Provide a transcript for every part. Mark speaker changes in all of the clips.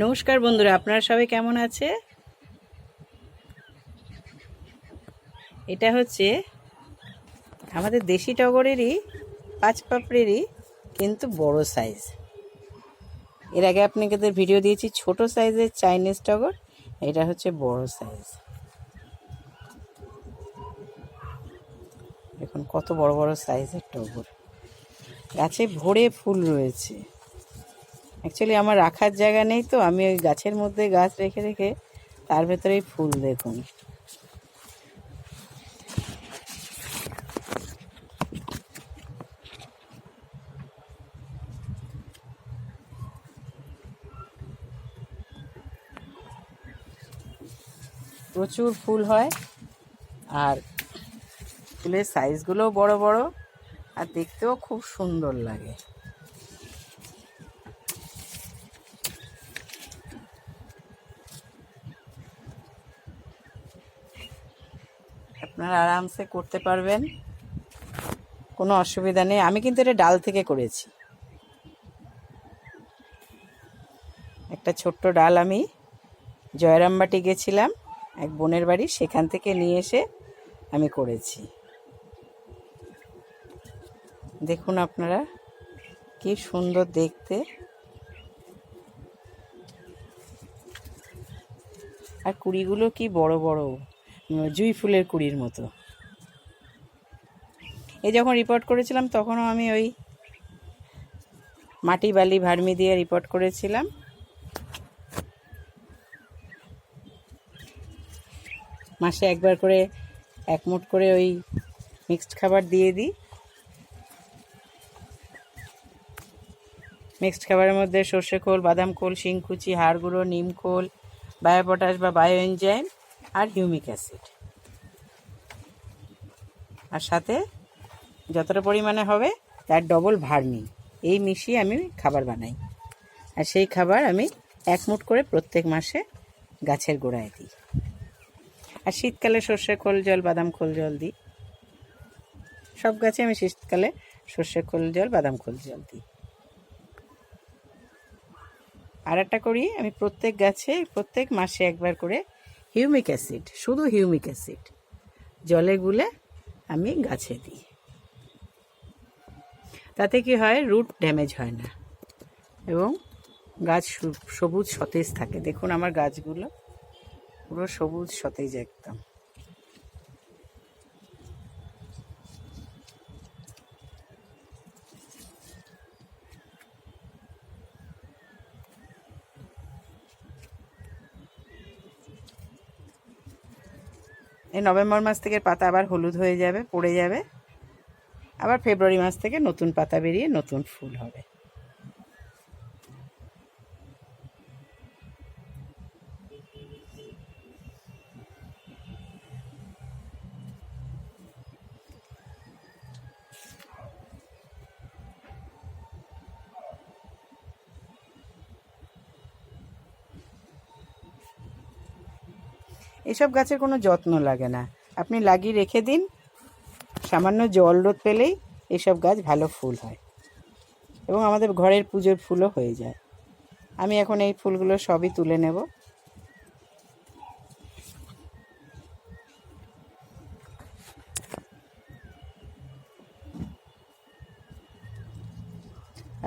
Speaker 1: নমস্কার বন্ধুরা, আপনারা সবাই কেমন আছে? এটা হচ্ছে আমাদের দেশি টগরেরই 5 পাপড়িরই কিন্তু বড় সাইজ। এর আগে আপনাদের ভিডিও দিয়েছি ছোট সাইজের চাইনিজ টগর, এটা হচ্ছে বড় সাইজ। দেখুন কত বড় বড় সাইজের টগর, গাছে ভরে ফুল রয়েছে। অ্যাকচুয়ালি আমার রাখার জায়গা নেই, তো আমি ওই গাছের মধ্যে গাছ রেখে রেখে তার ভেতরেই ফুল। দেখুন প্রচুর ফুল হয়, আর ফুলের সাইজগুলোও বড় বড়, আর দেখতেও খুব সুন্দর লাগে। আপনারা আরামসে করতে পারবেন, কোনো অসুবিধা নেই। আমি কিন্তু এটা ডাল থেকে করেছি। একটা ছোট্ট ডাল আমি জয়রামবাটি গেছিলাম এক বোনের বাড়ি, সেখান থেকে নিয়ে এসে আমি করেছি। দেখুন আপনারা কি সুন্দর দেখতে, আর কুড়িগুলো কি বড় বড়, জুঁই ফুলের কুড়ির মতো। এই যখন রিপোর্ট করেছিলাম তখনও আমি ওই মাটি বালি ভার্মি দিয়ে রিপোর্ট করেছিলাম। মাসে একবার করে 1 মুঠ করে ওই মিক্সড খাবার দিয়ে দিই। মিক্সড খাবারের মধ্যে সর্ষে খোল, বাদাম খোল, শিংকুচি, হাড় গুঁড়ো, নিম খোল, বায়োপটাশ বা বায়ো এনজাইম আর হিউমিক অ্যাসিড, আর সাথে যতটা পরিমাণে হবে তার ডবল ভার্মি, এই মিশিয়ে আমি খাবার বানাই। আর সেই খাবার আমি 1 মুঠ করে প্রত্যেক মাসে গাছের গোড়ায় দিই। আর শীতকালে সর্ষে খোল জল, বাদাম খোল জল দিই। সব গাছে আমি শীতকালে সর্ষে খোল জল, বাদাম খোল জল দিই। আর একটা করি, আমি প্রত্যেক গাছে প্রত্যেক মাসে একবার করে হিউমিক অ্যাসিড, শুধু হিউমিক অ্যাসিড জলে গুলে আমি গাছে দিই। তাতে কি হয়, রুট ড্যামেজ হয় না এবং গাছ সবুজ সতেজ থাকে। দেখুন আমার গাছগুলো পুরো সবুজ সতেজ একদম। এই নভেম্বর মাস থেকে পাতা আবার হলুদ হয়ে যাবে, পড়ে যাবে, আবার ফেব্রুয়ারি মাস থেকে নতুন পাতা বেরিয়ে নতুন ফুল হবে। এসব গাছের কোনো যত্ন লাগে না, আপনি লাগিয়ে রেখে দিন, সামান্য জল রোদ পেলেই এসব গাছ ভালো ফুল হয় এবং আমাদের ঘরের পুজোর ফুলও হয়ে যায়। আমি এখন এই ফুলগুলো সবই তুলে নেব।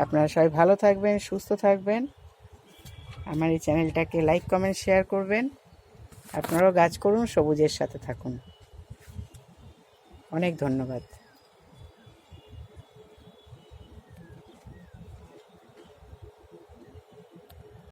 Speaker 1: আপনারা সবাই ভালো থাকবেন, সুস্থ থাকবেন। আমার এই চ্যানেলটাকে লাইক কমেন্ট শেয়ার করবেন। আপনারাও গাছ করুন, সবুজের সাথে থাকুন। অনেক ধন্যবাদ।